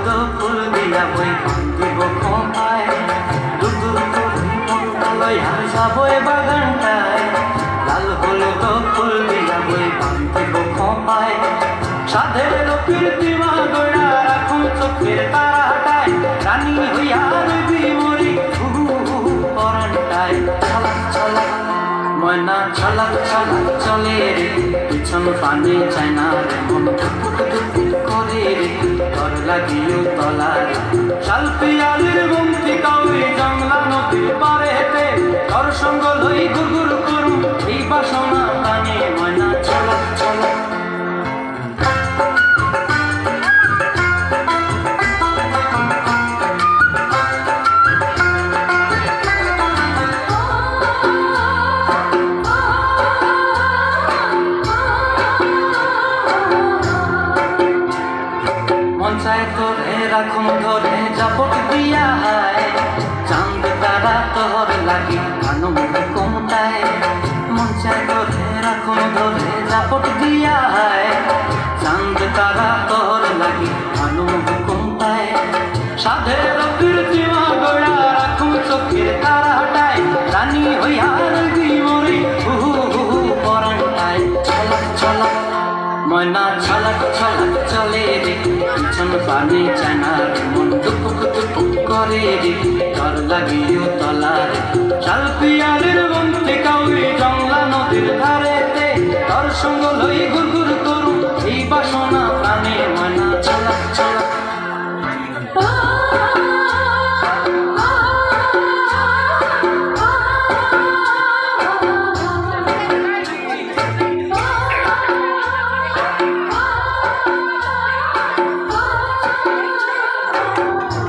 হলুদ ফুল দিয়া বই দিব খোঁপায়, দুদুর করে মনটা লইয়া যাবো এ বাগানটায়। লাল হলুদ ফুল দিয়া বই দিব খোঁপায়, সাধের কীর্তিমা গড়া রাখুন চোখের তারাটায়। রানী হইয়া রবি মরি পরানটায়। ছলাক ছলাক ময়না ছলাক ছলাক চলে রে, পিছন পানে চায় না রে, মন টুকুক টুকুক করে রে, ঘর লাগিও তলার। শাল পিয়ালির বন্তি কাউরি জংলা নদীর পারে হেঁটে, ঘর সঙ্গ লই গুগুর করু এই বাসনা টানে। ময়না ছলাক ছলাক চায় তোরে রাখুন ধরে জাপট দিয়া হায়, চাঁদ তারা তোর লাগি কানু কমতায়। মন চায় তোরে রাখুন ধরে জাপট দিয়া হায়, চাঁদ তারা তোর লাগি কানু কমতায়। সাধের কীর্তিমা গড়া রাখুন চোখের তারাটায়, রানী হইয়া রবি মরি পরানটায়। ছলাক ছলাক ময়না ছলাক ছলাক চলে রে, পিছন পানে চায় না রে, মন টুকুক টুকুক করে রে, ঘর লাগিও তলার। শাল পিয়ালির বন্তি কাউরি জংলা নদীর ধারেতে, ঘর সঙ্গ